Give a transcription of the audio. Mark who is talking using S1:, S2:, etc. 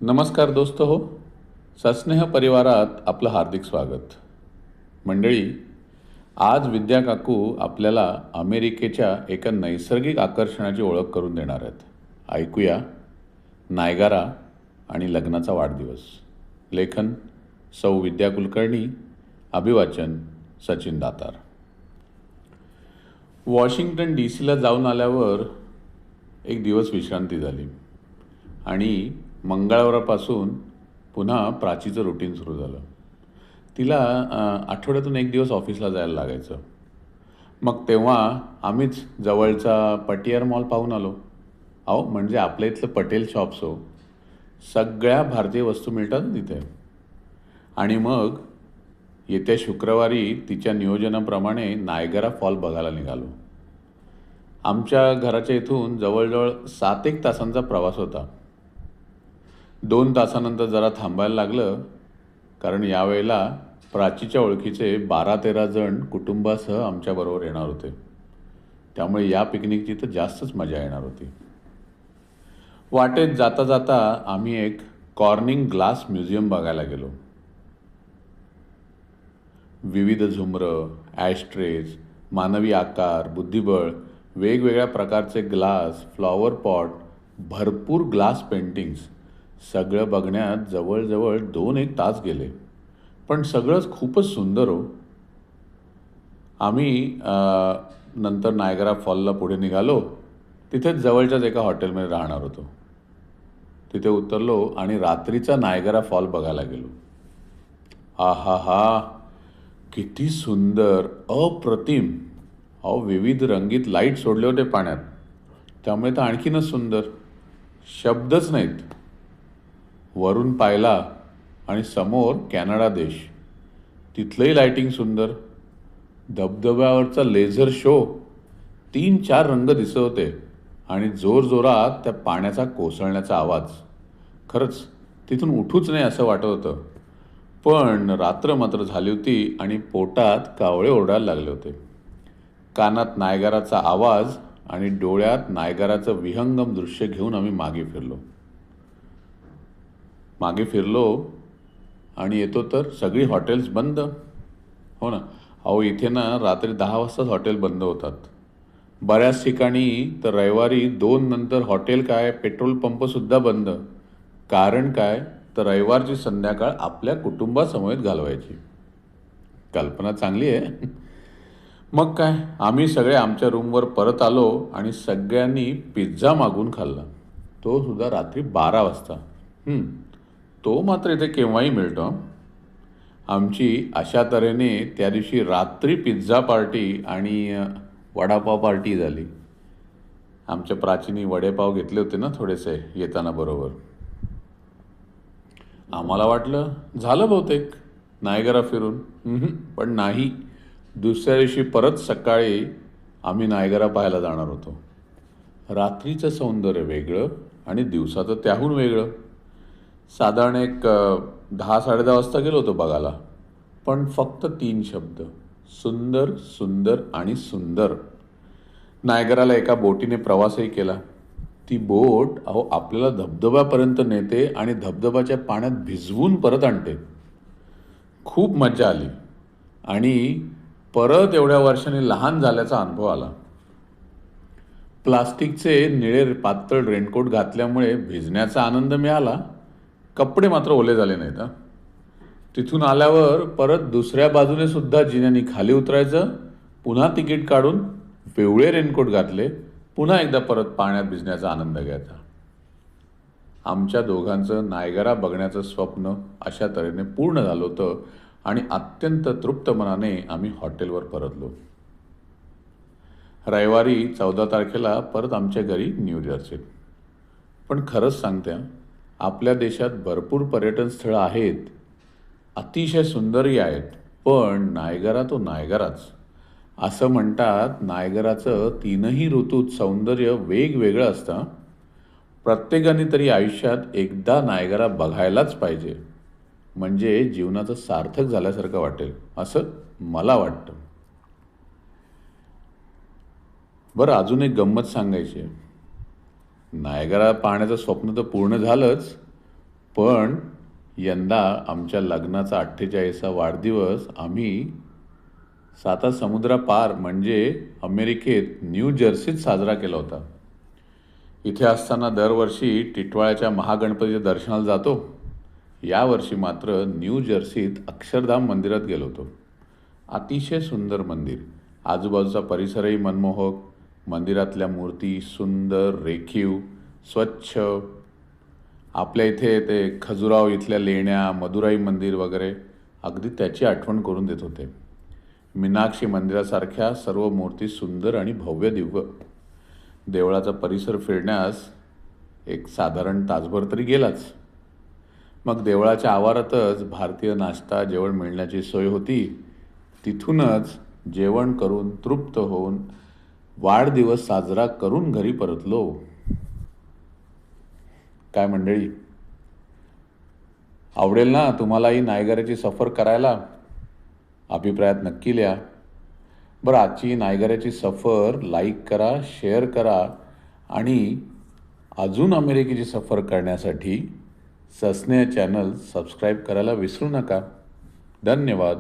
S1: नमस्कार दोस्त हो. सस्नेह परिवारात आपलं हार्दिक स्वागत. मंडळी, आज विद्या काकू आपल्याला अमेरिकेच्या एका नैसर्गिक आकर्षणाची ओळख करून देणार आहेत. ऐकूया. नायगारा आणि लग्नाचा वाढदिवस. लेखन सौ विद्या कुलकर्णी. अभिवाचन सचिन दातार. वॉशिंग्टन डी सीला जाऊन आल्यावर एक दिवस विश्रांती झाली आणि मंगळवारापासून पुन्हा प्राचीचं रुटीन सुरू झालं. तिला आठवड्यातून एक दिवस ऑफिसला जायला लागायचं. मग तेव्हा आम्हीच जवळचा पटियार मॉल पाहून आलो. अहो, म्हणजे आपल्या इथलं पटेल शॉप्स हो. सगळ्या भारतीय वस्तू मिळतात ना तिथे. आणि मग येत्या शुक्रवारी तिच्या नियोजनाप्रमाणे नायगरा फॉल बघायला निघालो. आमच्या घराच्या इथून जवळजवळ 7-1 तासांचा प्रवास होता. 2 तासानंतर जरा थांबायला लागलं, कारण यावेळेला प्राचीच्या ओळखीचे 12-13 जण कुटुंबासह आमच्याबरोबर येणार होते. त्यामुळे या पिकनिकची तर जास्तच मजा येणार होती. वाटेत जाता जाता आम्ही एक कॉर्निंग ग्लास म्युझियम बघायला गेलो. विविध झुमरं, ॲशट्रेज, मानवी आकार, बुद्धिबळ, वेगवेगळ्या प्रकारचे ग्लास, फ्लॉवर पॉट, भरपूर ग्लास पेंटिंग्स, सगळं बघण्यात जवळजवळ 2-1 तास गेले. पण सगळंच खूपच सुंदर हो. आम्ही नंतर नायगरा फॉलला पुढे निघालो. तिथेच जवळच्याच एका हॉटेलमध्ये राहणार होतो. तिथे उतरलो आणि रात्रीचा नायगरा फॉल बघायला गेलो. हा हा हा, किती सुंदर, अप्रतिम. अहो, विविध रंगीत लाईट सोडले होते पाण्यात, त्यामुळे तर आणखीनच सुंदर. शब्दच नाहीत. वरून पाहिला आणि समोर कॅनडा देश, तिथलंही लाईटिंग सुंदर. धबधब्यावरचा लेझर शो, 3-4 रंग दिसत होते आणि जोरजोरात त्या पाण्याचा कोसळण्याचा आवाज. खरंच तिथून उठूच नाही असं वाटत होतं. पण रात्र मात्र झाली होती आणि पोटात कावळे ओरडायला लागले होते. कानात नायगराचा आवाज आणि डोळ्यात नायगराचं विहंगम दृश्य घेऊन आम्ही मागे फिरलो आणि येतो तर सगळी हॉटेल्स बंद. हो ना. अहो, इथे ना रात्री 10 वाजताच हॉटेल बंद होतात. बऱ्याच ठिकाणी तर रविवारी 2 नंतर हॉटेल काय, पेट्रोल पंपसुद्धा बंद. कारण काय, तर रविवारची संध्याकाळ आपल्या कुटुंबासमवेत घालवायची. कल्पना चांगली आहे. मग काय, आम्ही सगळे आमच्या रूमवर परत आलो आणि सगळ्यांनी पिझ्झा मागून खाल्ला. तो सुद्धा रात्री 12 वाजता. तो मात्र इथे केव्हाही मिळतो. आमची अशा तऱ्हेने त्या दिवशी रात्री पिझ्झा पार्टी आणि वडापाव पार्टी झाली. आमच्या प्राचीनी वडेपाव घेतले होते ना थोडेसे येताना बरोबर. आम्हाला वाटलं झालं बहुतेक नायगरा फिरून. पण नाही. दुसऱ्या दिवशी परत सकाळी आम्ही नायगरा पाहायला जाणार होतो. रात्रीचं सौंदर्य वेगळं आणि दिवसाचं त्याहून वेगळं. साधारण एक 10-10:30 वाजता गेलो होतो बघायला. पण फक्त 3 शब्द: सुंदर, सुंदर आणि सुंदर. नायगराला एका बोटीने प्रवासही केला. ती बोट आपल्याला धबधब्यापर्यंत नेते आणि धबधब्याच्या पाण्यात भिजवून परत आणते. खूप मजा आली आणि परत एवढ्या वर्षांनी लहान झाल्याचा अनुभव आला. प्लास्टिकचे निळे पातळ रेनकोट घातल्यामुळे भिजण्याचा आनंद मिळाला. कपडे मात्र ओले झाले नाहीत. तिथून आल्यावर परत दुसऱ्या बाजूने सुद्धा जिन्यानी खाली उतरायचं, पुन्हा तिकीट काढून पिवळे रेनकोट घातले, पुन्हा एकदा परत पाण्यात भिजण्याचा आनंद घ्यायचा. आमच्या दोघांचं नायगरा बघण्याचं स्वप्न अशा तऱ्हेने पूर्ण झालं होतं आणि अत्यंत तृप्त मनाने आम्ही हॉटेलवर परतलो. रविवारी 14 तारखेला परत आमच्या घरी न्यू जर्सीत. पण खरंच सांगते, आपल्या देशात भरपूर पर्यटन स्थळं आहेत, अतिशय सुंदरही आहेत. पण नायगरा तो नायगराच. असं म्हणतात, नायगराचं 3ही ऋतूत सौंदर्य वेगवेगळं असतं. प्रत्येकाने तरी आयुष्यात एकदा नायगरा बघायलाच पाहिजे, म्हणजे जीवनाचं सार्थक झाल्यासारखं वाटेल, असं मला वाटतं. बरं, अजून एक गंमत सांगायची आहे. नायगरा पाहण्याचं स्वप्न तर पूर्ण झालंच, पण यंदा आमच्या लग्नाचा 48वा वाढदिवस आम्ही साता समुद्रापार म्हणजे अमेरिकेत न्यू जर्सीत साजरा केला होता. इथे असताना दरवर्षी टिटवाळ्याच्या महागणपतीच्या दर्शनाला जातो. यावर्षी मात्र न्यू जर्सीत अक्षरधाम मंदिरात गेलो होतो. अतिशय सुंदर मंदिर, आजूबाजूचा परिसरही मनमोहक, मंदिरातल्या मूर्ती सुंदर, रेखीव, स्वच्छ. आपल्या इथे ते खजुराहो इथल्या लेण्या, मदुराई मंदिर वगैरे अगदी त्याची आठवण करून देत होते. मीनाक्षी मंदिरासारख्या सर्व मूर्ती सुंदर आणि भव्य दिव्य. देवळाचा परिसर फिरण्यास एक साधारण तासभर तरी गेलाच. मग देवळाच्या आवारातच भारतीय नाश्ता जेवण मिळण्याची सोय होती. तिथूनच जेवण करून तृप्त होऊन वाढदिवस साजरा करून घरी परतलो. काय मंडळी, आवडेल ना तुम्हालाही नायगराची सफर करायला? अभिप्रायात नक्की लिहा. बरं, आजची नायगराची सफर लाईक करा, शेअर करा आणि अजून अमेरिकेची सफर करण्यासाठी सस्नेह चॅनल सबस्क्राईब करायला विसरू नका. धन्यवाद.